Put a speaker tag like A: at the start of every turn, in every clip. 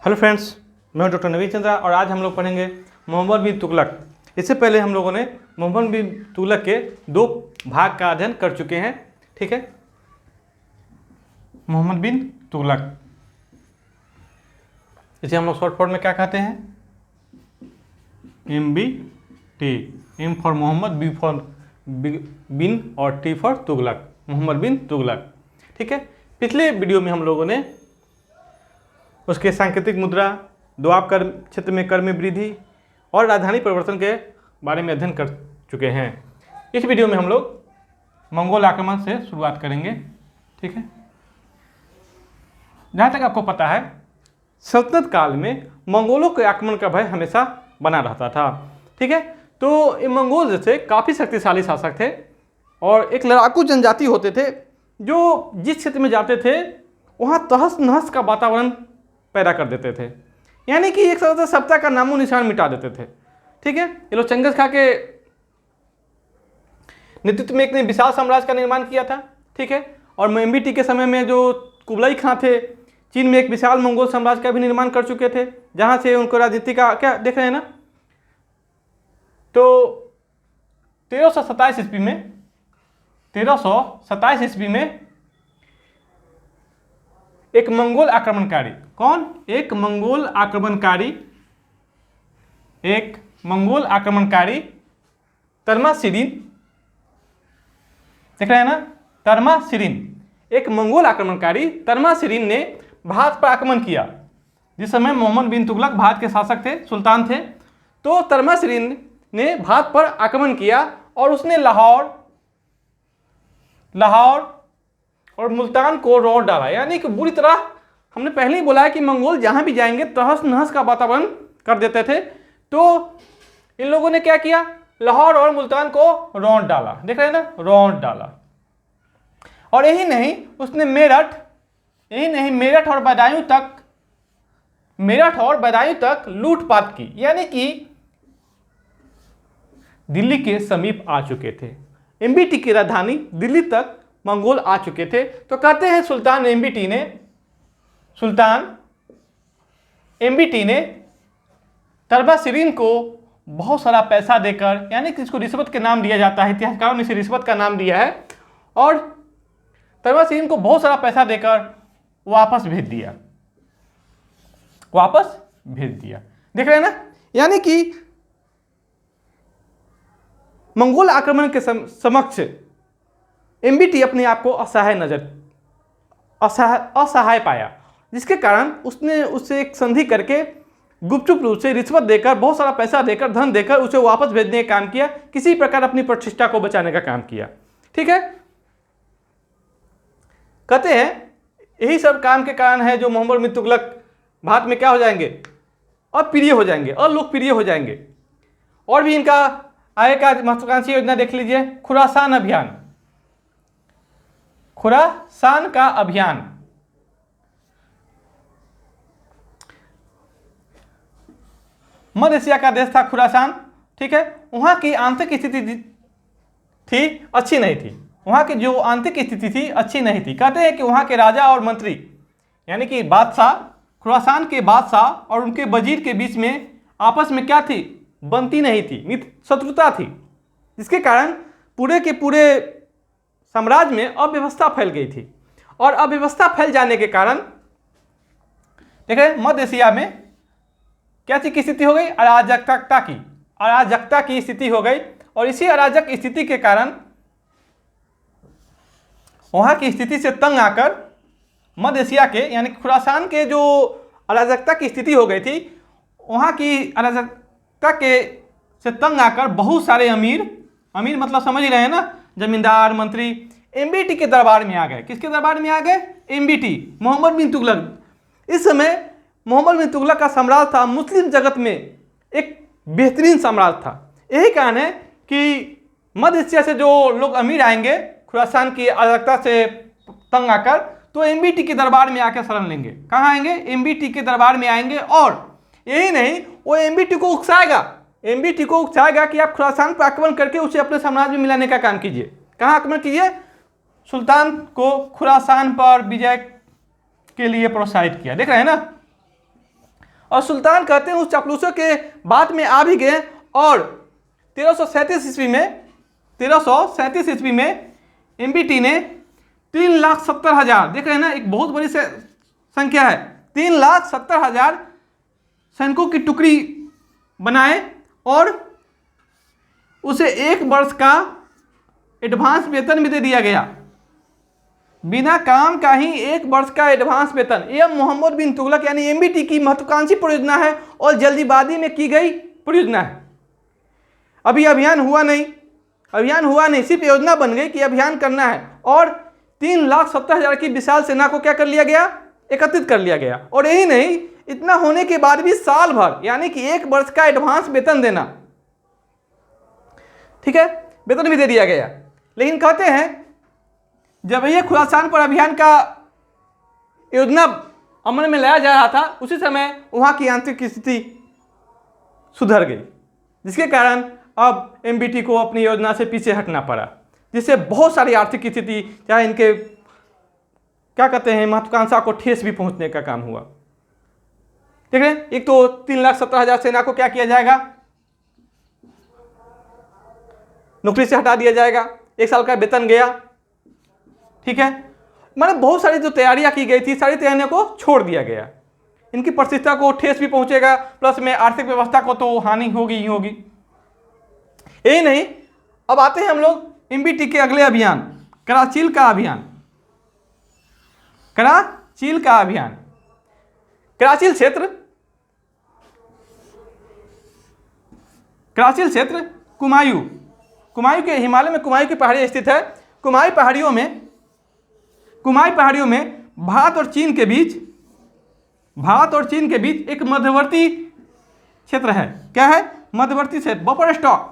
A: Hello friends, मैं हूं doctor नवीन चंद्रा और आज हम लोग पढ़ेंगे मोहम्मद बिन तुगलक। इससे पहले हम लोगों ने मोहम्मद बिन तुगलक के दो भाग का अध्ययन कर चुके हैं। ठीक है, मोहम्मद बिन तुगलक, इसे हम लोग शॉर्ट फॉर्म में क्या कहते हैं? MBT। M for Mohammad, B for bin और टी फॉर तुगलक, मोहम्मद बिन तुगलक। ठीक है, पिछले वीडियो में हम लोगों ने उसके सांकेतिक मुद्रा, दोआब कर क्षेत्र में कर में वृद्धि और राजधानी परिवर्तन के बारे में अध्ययन कर चुके हैं। इस वीडियो में हम लोग मंगोल आक्रमण से शुरुआत करेंगे। ठीक है, जहाँ तक आपको पता है, सल्तनत काल में मंगोलों के आक्रमण का भय हमेशा बना रहता था। ठीक है, तो ये मंगोल जैसे काफ़ी शक्तिशाली शासक थे और एक लड़ाकू जनजाति होते थे जो जिस क्षेत्र में जाते थे वहाँ तहस नहस का वातावरण पैदा कर देते थे, यानी कि एक तरह से सत्ता का नामो निशान मिटा देते थे। ठीक है, ये लोग चंगेज खां के नेतृत्व में एक ने विशाल साम्राज्य का निर्माण किया था। ठीक है, और MBT के समय में जो कुबलाई खां थे, चीन में एक विशाल मंगोल साम्राज्य का भी निर्माण कर चुके थे, जहां से उनको राजनीति का क्या देख रहे हैं ना। तो 1327 ईस्वी में एक मंगोल आक्रमणकारी, कौन? एक मंगोल आक्रमणकारी तर्मासिरिन, देख रहे हैं ना, तर्मासिरिन। एक मंगोल आक्रमणकारी तर्मासिरिन ने भारत पर आक्रमण किया। जिस समय मोहम्मद बिन तुगलक भारत के शासक थे, सुल्तान थे, तो तर्मासिरिन ने भारत पर आक्रमण किया और उसने लाहौर और मुल्तान को रोड़ डाला, यानी कि बुरी तरह, हमने पहले ही बोला है कि मंगोल जहां भी जाएंगे तहस नहस का वातावरण कर देते थे। तो इन लोगों ने क्या किया? लाहौर और मुल्तान को रोड़ डाला, देख रहे हैं ना, रोड़ डाला। और यही नहीं, उसने मेरठ और बदायूं तक लूटपाट की, यानी कि दिल्ली के समीप आ चुके थे। MBT की राजधानी दिल्ली तक मंगोल आ चुके थे। तो कहते हैं सुल्तान MBT ने तर्मासिरिन को बहुत सारा पैसा देकर, यानी कि इसको रिश्वत के नाम दिया जाता है, इतिहासकारों ने इसे रिश्वत का नाम दिया है, और तर्मासिरिन को बहुत सारा पैसा देकर वापस भेज दिया। देख रहे हैं ना, यानी कि मंगोल आक्रमण के समक्ष MBT अपने आप को असहाय पाया, जिसके कारण उसने उससे एक संधि करके गुपचुप रूप से रिश्वत देकर, बहुत सारा पैसा देकर, धन देकर उसे वापस भेजने का काम किया, किसी प्रकार अपनी प्रतिष्ठा को बचाने का काम किया। ठीक है, कहते हैं यही सब काम के कारण है जो मोहम्मद बिन तुगलक भारत में क्या हो जाएंगे? अप्रिय हो जाएंगे, अलोकप्रिय हो जाएंगे। और भी इनका आगे का महत्वाकांक्षी योजना देख लीजिए, खुरासान का अभियान। मध्य एशिया का देश था खुरासान। ठीक है, वहां की आंतरिक स्थिति अच्छी नहीं थी। वहां की जो आंतरिक स्थिति थी अच्छी नहीं थी। कहते हैं कि वहां के राजा और मंत्री, यानी कि बादशाह, खुरासान के बादशाह और उनके वजीर के बीच में आपस में क्या थी? बनती नहीं थी, शत्रुता थी, जिसके कारण पूरे के पूरे साम्राज्य में अव्यवस्था फैल गई थी। और अव्यवस्था फैल जाने के कारण देख रहे हैं, मध्य एशिया में क्या की स्थिति हो गई? अराजकता की स्थिति हो गई। और इसी अराजक स्थिति के कारण, वहां की स्थिति से तंग आकर मध्य एशिया के, यानी खुरासान के जो अराजकता की स्थिति हो गई थी, वहां की अराजकता के से तंग आकर बहुत सारे अमीर मतलब समझ ही रहे हैं ना, जमींदार, मंत्री MBT के दरबार में आ गए। किसके दरबार में आ गए? MBT, मोहम्मद बिन तुगलक। इस समय मोहम्मद बिन तुगलक का साम्राज्य था मुस्लिम जगत में एक बेहतरीन साम्राज्य था। यही कारण है कि मध्य एशिया से जो लोग अमीर आएंगे खुरासान की अराजकता से तंग आकर, तो MBT के दरबार में आकर शरण लेंगे। कहाँ आएंगे? MBT के दरबार में आएंगे। और यही नहीं, वो MBT को उकसाएगा कि आप खुरासान पर आक्रमण करके उसे अपने साम्राज्य में मिलाने का काम कीजिए। कहाँ आक्रमण कीजिए? सुल्तान को खुरासान पर विजय के लिए प्रोत्साहित किया। देख रहे हैं ना, और सुल्तान कहते हैं उस चापलूसों के बात में आ भी गए और 1337 ईस्वी में एमबीटी ने 3,70,000, देख रहे हैं ना, एक बहुत बड़ी संख्या है, 3,70,000 सैनिकों की टुकड़ी बनाए और उसे 1 वर्ष का एडवांस वेतन भी दे दिया गया। बिना काम का ही 1 वर्ष का एडवांस वेतन। यह मोहम्मद बिन तुगलक यानी एमबीटी की महत्वाकांक्षी परियोजना है और जल्दीबाजी में की गई परियोजना है। अभी अभियान हुआ नहीं, सिर्फ योजना बन गई कि अभियान करना है और 3,70,000 की विशाल सेना को क्या कर लिया गया, एकत्रित कर लिया गया। और यही नहीं, इतना होने के बाद भी साल भर यानी कि 1 वर्ष का एडवांस वेतन देना, ठीक है, वेतन भी दे दिया गया। लेकिन कहते हैं जब ये खुरासान पर अभियान का योजना अमल में लाया जा रहा था, उसी समय वहां की आंतरिक स्थिति सुधर गई, जिसके कारण अब एमबीटी को अपनी योजना से पीछे हटना पड़ा, जिससे बहुत सारी आर्थिक स्थिति, चाहे इनके क्या कहते हैं, महत्वाकांक्षा को ठेस भी पहुंचने का काम हुआ। देख रहे हैं, एक तो 3,70,000 सेना को क्या किया जाएगा, नौकरी से हटा दिया जाएगा, 1 साल का वेतन गया, ठीक है, मैंने बहुत सारी जो तैयारियां की गई थी, सारी तैयारियों को छोड़ दिया गया। इनकी प्रतिष्ठा को ठेस भी पहुंचेगा, प्लस में आर्थिक व्यवस्था को तो हानि होगी ही होगी। यही नहीं, अब आते हैं हम लोग एमबीटी के अगले अभियान, कराचील का अभियान। कराचील क्षेत्र कुमायूं के हिमालय में कुमायूं की पहाड़ी स्थित है। कुमायूं पहाड़ियों में भारत और चीन के बीच एक मध्यवर्ती क्षेत्र है। क्या है? मध्यवर्ती क्षेत्र, बफर स्टॉक।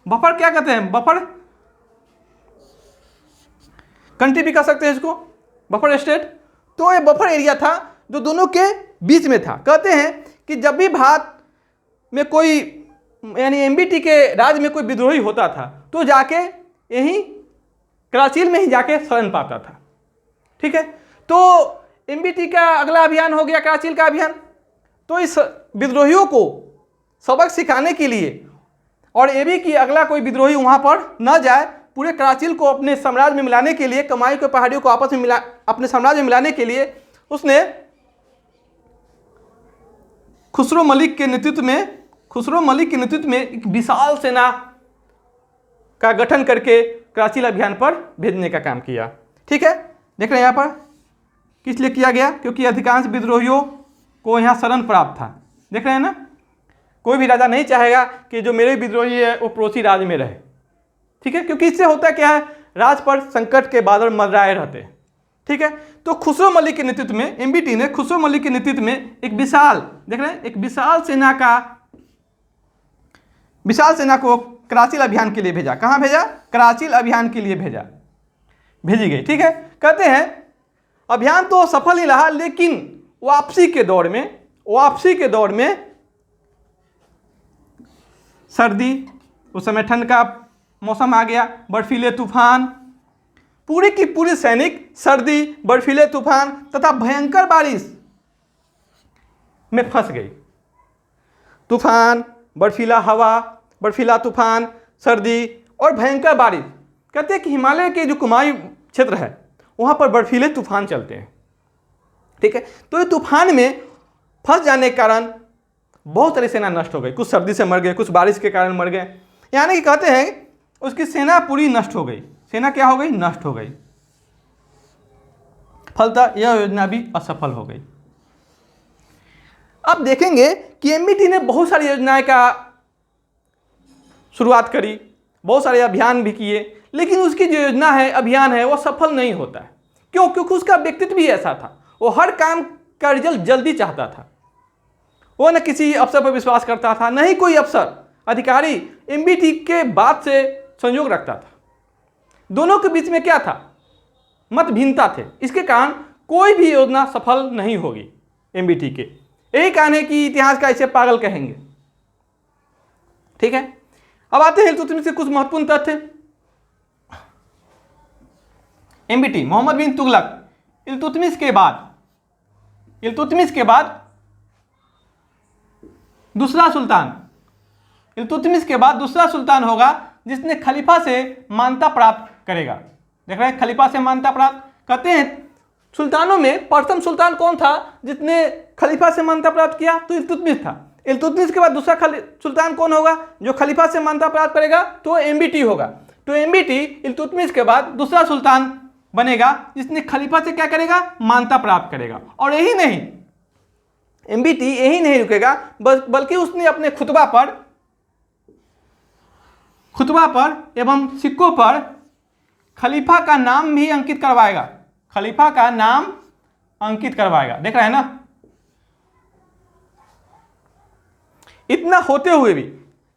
A: बफर क्या कहते हैं? बफर कंट्री भी कह सकते हैं इसको, बफर स्टेट। तो ये बफर एरिया था जो दोनों के बीच में था। कहते हैं कि जब भी भारत में कोई यानी एमबीटी के राज्य में कोई विद्रोही होता था तो जाके यहीं कराचील में ही जाके शरण पाता था। ठीक है, तो एमबीटी का अगला अभियान हो गया कराचील का अभियान। तो इस विद्रोहियों को सबक सिखाने के लिए और ये भी कि अगला कोई विद्रोही वहां पर न जाए, पूरे कराचील को अपने साम्राज्य में मिलाने के लिए, कुमायूं के पहाड़ियों को आपस में अपने साम्राज्य में मिलाने के लिए उसने खुसरो मलिक के नेतृत्व में एक विशाल सेना का गठन करके कराचील अभियान पर भेजने का काम किया। ठीक है, देख रहे हैं यहाँ पर किस लिए किया गया? क्योंकि अधिकांश विद्रोहियों को यहाँ शरण प्राप्त था। देख रहे हैं ना, कोई भी राजा नहीं चाहेगा कि जो मेरे विद्रोही है वो पड़ोसी राज्य में रहे। ठीक है, क्योंकि इससे होता क्या है, राज पर संकट के बादल मंडराए रहते हैं। ठीक है, तो खुसरो मलिक के नेतृत्व में एमबीटी ने खुसरो मलिक के नेतृत्व में एक विशाल, देख रहे हैं, एक विशाल सेना को कराचील अभियान के लिए भेजा। कहाँ भेजा? कराचील अभियान के लिए भेजी गई। ठीक है, कहते हैं अभियान तो सफल ही रहा, लेकिन वापसी के दौर में सर्दी, उस समय ठंड का मौसम आ गया, बर्फीले तूफान, पूरी की पूरी सैनिक सर्दी, बर्फीले तूफान तथा भयंकर बारिश में फंस गई। तूफान, बर्फीला हवा, बर्फीला तूफान, सर्दी और भयंकर बारिश। कहते हैं कि हिमालय के जो कुमायूं क्षेत्र है वहां पर बर्फीले तूफान चलते हैं। ठीक है, तो ये तूफान में फंस जाने के कारण बहुत सारी सेना नष्ट हो गई। कुछ सर्दी से मर गए, कुछ बारिश के कारण मर गए, यानी कि कहते हैं उसकी सेना पूरी नष्ट हो गई। सेना क्या हो गई? नष्ट हो गई। फलतः यह योजना भी असफल हो गई। अब देखेंगे कि एमबीटी ने बहुत सारी योजनाएं का शुरुआत करी, बहुत सारे अभियान भी किए, लेकिन उसकी जो योजना है, अभियान है, वो सफल नहीं होता है। क्यों? क्योंकि उसका व्यक्तित्व भी ऐसा था, वो हर काम का रिजल्ट जल्दी चाहता था। वो न किसी अफसर पर विश्वास करता था, न ही कोई अफसर अधिकारी एमबीटी के बात से संयोग रखता था। दोनों के बीच में क्या था? मत भिन्नता थे। इसके कारण कोई भी योजना सफल नहीं होगी एमबीटी के। यही कारण है कि इतिहास का इसे पागल कहेंगे। ठीक है, अब आते हैं इल्तुतमिश के कुछ महत्वपूर्ण तथ्य। एमबीटी मोहम्मद बिन तुगलक इल्तुतमिश के बाद दूसरा सुल्तान, इल्तुतमिश के बाद दूसरा सुल्तान होगा जिसने खलीफा से मान्यता प्राप्त करेगा। देख रहे हैं, खलीफा से मान्यता प्राप्त कहते हैं। सुल्तानों में प्रथम सुल्तान कौन था जिसने खलीफा से मान्यता प्राप्त किया? तो इल्तुतमिश था। इल्तुतमिश के बाद दूसरा सुल्तान कौन होगा जो खलीफा से मान्यता प्राप्त करेगा? तो एमबीटी होगा। तो एमबीटी इल्तुतमिश के बाद दूसरा सुल्तान बनेगा जिसने खलीफा से क्या करेगा? मान्यता प्राप्त करेगा। और यही नहीं, एमबीटी यही नहीं रुकेगा, बल्कि उसने अपने खुतबा पर एवं सिक्कों पर खलीफा का नाम भी अंकित करवाएगा। खलीफा का नाम अंकित करवाएगा। देख रहे हैं ना, इतना होते हुए भी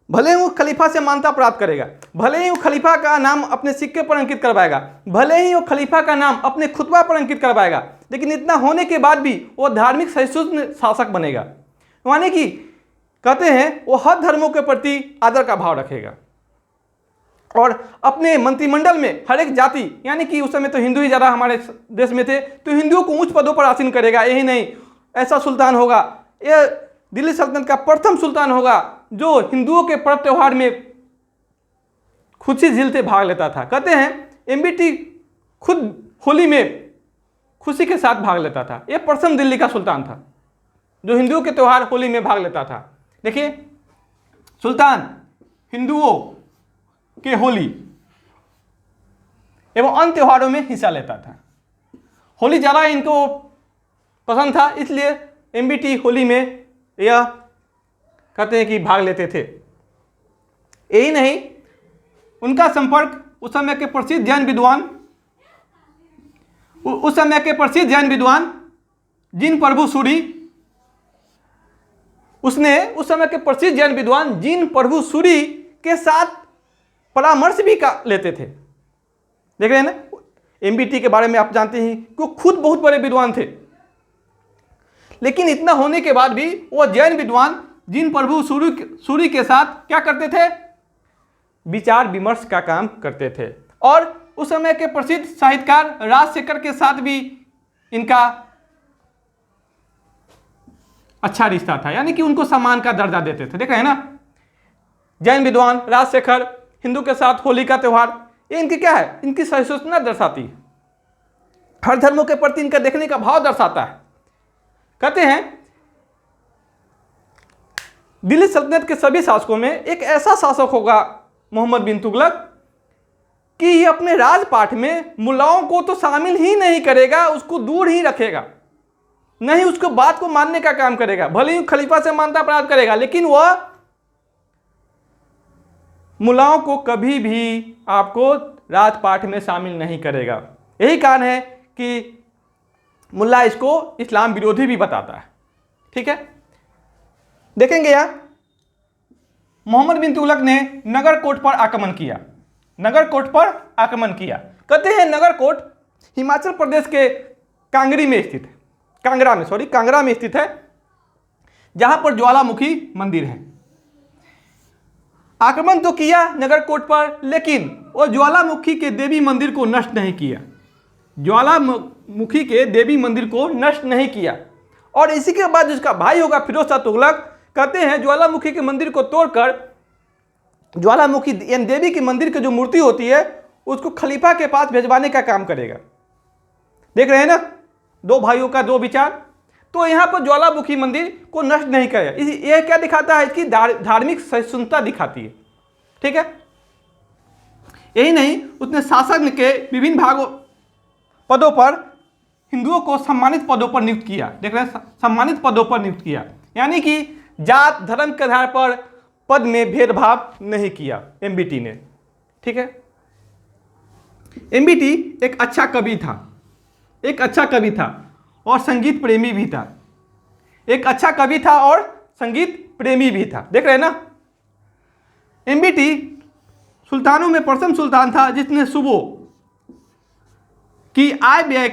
A: भले ही वो खलीफा से मान्यता प्राप्त करेगा, भले ही वो खलीफा का नाम अपने सिक्के पर अंकित करवाएगा, भले ही वो खलीफा का नाम अपने खुतबा पर अंकित करवाएगा, लेकिन इतना होने के बाद भी वो धार्मिक सहिष्णु शासक बनेगा। यानी कि कहते हैं वो हर धर्मों के प्रति आदर का भाव रखेगा और अपने मंत्रिमंडल में हर एक जाति, यानी कि उस समय तो हिंदू ही ज़्यादा हमारे देश में थे, तो हिंदुओं को उच्च पदों पर आसीन करेगा। यही नहीं, ऐसा सुल्तान होगा, यह दिल्ली सल्तनत का प्रथम सुल्तान होगा जो हिंदुओं के पर्व त्योहार में खुशी झीलते भाग लेता था। कहते हैं एमबीटी खुद होली में खुशी के साथ भाग लेता था। यह प्रथम दिल्ली का सुल्तान था जो हिंदुओं के त्यौहार होली में भाग लेता था। देखिए, सुल्तान हिंदुओं के होली एवं अन्य त्योहारों में हिस्सा लेता था। होली ज़्यादा इनको पसंद था, इसलिए एमबीटी होली में यह कहते हैं कि भाग लेते थे। यही नहीं, उनका संपर्क उस समय के प्रसिद्ध जैन विद्वान जिन प्रभु सूरी, उसने उस समय के प्रसिद्ध जैन विद्वान जिन प्रभु सूरी के साथ परामर्श भी लेते थे। देख रहे हैं ना, एमबीटी के बारे में आप जानते हैं कि वो खुद बहुत बड़े विद्वान थे, लेकिन इतना होने के बाद भी वो जैन विद्वान जिन प्रभु सूरी के साथ क्या करते थे? विचार विमर्श का काम करते थे। और उस समय के प्रसिद्ध साहित्यकार राजशेखर के साथ भी इनका अच्छा रिश्ता था, यानी कि उनको सम्मान का दर्जा देते थे। देख रहे हैं ना, जैन विद्वान राजशेखर हिंदू के साथ होली का त्यौहार, ये इनकी क्या है? इनकी सहिष्णुता दर्शाती है, हर धर्मों के प्रति इनका देखने का भाव दर्शाता है। कहते हैं दिल्ली सल्तनत के सभी शासकों में एक ऐसा शासक होगा मोहम्मद बिन तुगलक कि ये अपने राजपाठ में मुल्लाओं को तो शामिल ही नहीं करेगा, उसको दूर ही रखेगा, नहीं उसको बात को मानने का काम करेगा। भले ही खलीफा से मान्यता प्राप्त करेगा, लेकिन वह मुल्लाओं को कभी भी आपको राजपाठ में शामिल नहीं करेगा। यही कारण है कि मुल्ला इसको इस्लाम विरोधी भी बताता है। ठीक है, देखेंगे यहाँ मोहम्मद बिन तुगलक ने नगरकोट पर आक्रमण किया। नगरकोट पर आक्रमण किया, कहते हैं नगरकोट हिमाचल प्रदेश के कांगड़ा में स्थित है, जहां पर ज्वालामुखी मंदिर है। आक्रमण तो किया नगरकोट पर, लेकिन वो ज्वालामुखी के देवी मंदिर को नष्ट नहीं किया। ज्वालामुखी के देवी मंदिर को नष्ट नहीं किया। और इसी के बाद जिसका भाई होगा फिरोज शाह तुगलक, कहते हैं ज्वालामुखी के मंदिर को तोड़कर ज्वालामुखी यानी देवी के मंदिर की जो मूर्ति होती है उसको खलीफा के पास भिजवाने का काम करेगा। देख रहे हैं ना, दो भाइयों का दो विचार। तो यहाँ पर ज्वालामुखी मंदिर को नष्ट नहीं करेगा। यह क्या दिखाता है? इसकी धार्मिक सहिष्णुता दिखाती है। ठीक है, यही नहीं, उसने शासन के विभिन्न पदों पर हिंदुओं को सम्मानित पदों पर नियुक्त किया। देख रहे हैं, सम्मानित पदों पर नियुक्त किया, यानी कि जात धर्म के आधार पर पद में भेदभाव नहीं किया एमबीटी ने। ठीक है, एमबीटी एक अच्छा कवि था और संगीत प्रेमी भी था। एक अच्छा कवि था और संगीत प्रेमी भी था। देख रहे हैं ना, एमबीटी सुल्तानों में प्रथम सुल्तान था जिसने सूबों की आय व्यय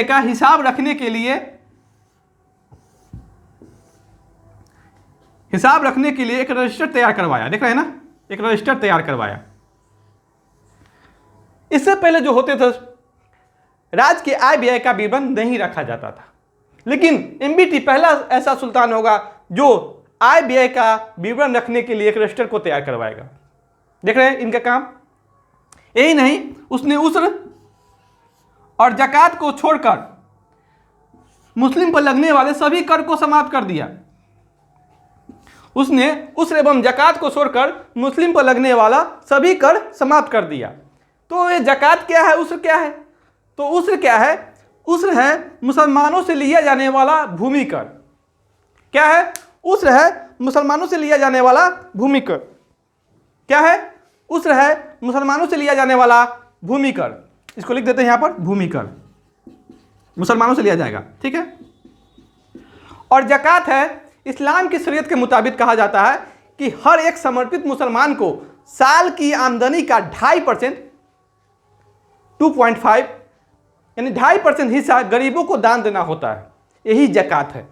A: का हिसाब रखने के लिए एक रजिस्टर तैयार करवाया। देख रहे हैं ना, एक रजिस्टर तैयार करवाया। इससे पहले जो होते थे, राज्य के आय व्यय का विवरण नहीं रखा जाता था। लेकिन एमबीटी पहला ऐसा सुल्तान होगा जो आय व्यय का विवरण रखने के लिए एक रजिस्टर को तैयार करवाएगा। देख रहे हैं इनका काम। यही नहीं, उसने उस्र और ज़कात को छोड़कर मुस्लिम पर लगने वाले सभी कर को समाप्त कर दिया। उसने उस्र एवं ज़कात को छोड़कर मुस्लिम पर लगने वाला सभी कर समाप्त कर दिया। तो ये ज़कात क्या है, उस्र क्या है? तो उस्र क्या है? उस्र है मुसलमानों से लिया जाने वाला भूमि कर। क्या है? उस्र है मुसलमानों से लिया जाने वाला भूमि कर। क्या है? उस्र है मुसलमानों से लिया जाने वाला भूमि कर। इसको लिख देते हैं यहाँ पर, भूमि कर मुसलमानों से लिया जाएगा, ठीक है। और ज़कात है, इस्लाम की शरीयत के मुताबिक कहा जाता है कि हर एक समर्पित मुसलमान को साल की आमदनी का 2.5% 2.5 यानी 2.5% हिस्सा गरीबों को दान देना होता है। यही ज़कात है,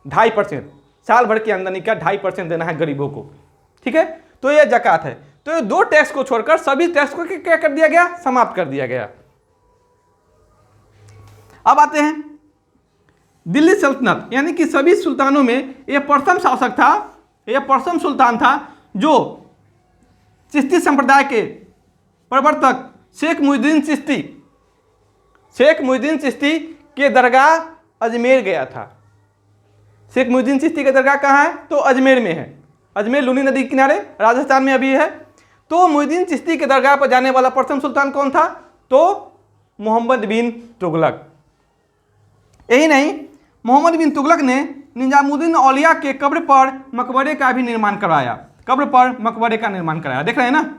A: 2.5% साल भर की आमदनी का 2.5% देना है गरीबों को, ठीक है। तो यह ज़कात है। तो ये 2 टैक्स को छोड़कर सभी टैक्स को क्या कर दिया गया? समाप्त कर दिया गया। अब आते हैं दिल्ली सल्तनत, यानी कि सभी सुल्तानों में यह प्रथम शासक था, यह प्रथम सुल्तान था जो चिश्ती संप्रदाय के प्रवर्तक शेख मुहिद्दीन चिश्ती के दरगाह अजमेर गया था। शेख मुहिद्दीन चिश्ती का दरगाह कहाँ है? तो अजमेर में है। अजमेर लूनी नदी के किनारे राजस्थान में अभी है। तो मुहिद्दीन चिश्ती के दरगाह पर जाने वाला प्रथम सुल्तान कौन था? तो मोहम्मद बिन तुगलक। यही नहीं, मोहम्मद बिन तुगलक ने निजामुद्दीन औलिया के कब्र पर मकबरे का भी निर्माण करवाया। कब्र पर मकबरे का निर्माण कराया। देख रहे हैं ना,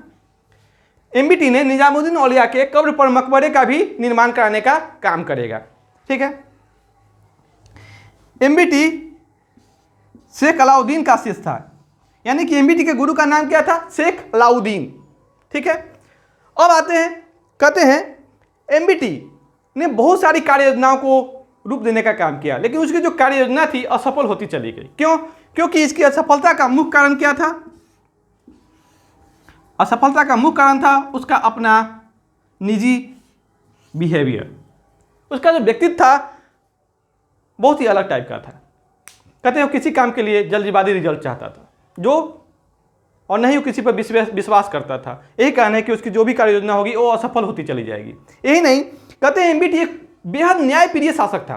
A: एमबीटी ने निजामुद्दीन औलिया के कब्र पर मकबरे का भी निर्माण कराने का काम करेगा, ठीक है। एमबीटी शेख अलाउद्दीन का शिष्य था, यानी कि एमबीटी के गुरु का नाम क्या था? शेख अलाउद्दीन, ठीक है। अब आते हैं, कहते हैं एमबीटी ने बहुत सारी कार्य योजनाओं को रूप देने का काम किया, लेकिन उसकी जो कार्य योजना थी असफल होती चली गई। क्यों? क्योंकि इसकी असफलता का मुख्य कारण क्या था? असफलता का मुख्य कारण था उसका अपना निजी बिहेवियर। उसका जो व्यक्तित्व था बहुत ही अलग टाइप का था। कहते हैं वो किसी काम के लिए जल्दबाजी रिजल्ट चाहता था, और नहीं वो किसी पर विश्वास करता था। यही कारण है कि उसकी जो भी कार्य योजना होगी वो असफल होती चली जाएगी। यही नहीं, कहते हैं एमबीटी एक बेहद न्यायप्रिय शासक था,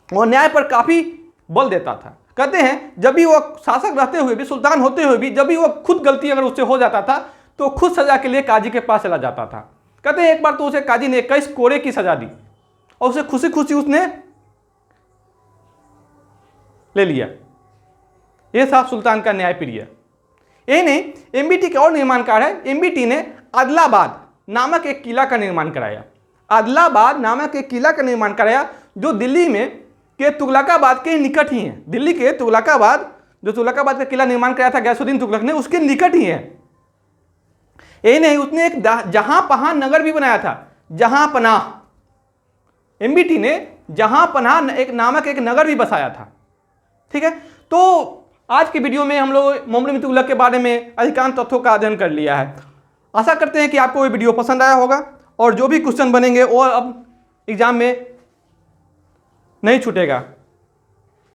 A: वो न्याय पर काफ़ी बल देता था। कहते हैं जब भी वो शासक रहते हुए भी, सुल्तान होते हुए भी, जब भी वो खुद गलती अगर उससे हो जाता था तो खुद सजा के लिए काजी के पास चला जाता था। कहते हैं एक बार तो उसे काजी ने 21 कोड़े की सजा दी और उसे खुशी खुशी उसने ले लिया। यह था सुल्तान का न्यायप्रिय। यही नहीं, एमबीटी का और निर्माण कार्य है। एमबीटी ने आदिलाबाद नामक एक किला का निर्माण कराया। आदिलाबाद नामक एक किला का निर्माण कराया जो दिल्ली में के तुगलकाबाद के निकट ही है। दिल्ली के तुगलकाबाद, जो तुगलकाबाद का किला निर्माण कराया था गयासुद्दीन तुगलक ने, उसके निकट ही है। यही नहीं, उसने एक जहां पनाह नगर भी बनाया था। जहां पनाह, एमबीटी ने जहां पनाह एक नामक एक नगर भी बसाया था, ठीक है। तो आज की वीडियो में हम लोग मोहम्मद बिन तुगलक के बारे में अधिकांश तथ्यों का अध्ययन कर लिया है। आशा करते हैं कि आपको ये वीडियो पसंद आया होगा, और जो भी क्वेश्चन बनेंगे वो अब एग्जाम में नहीं छूटेगा।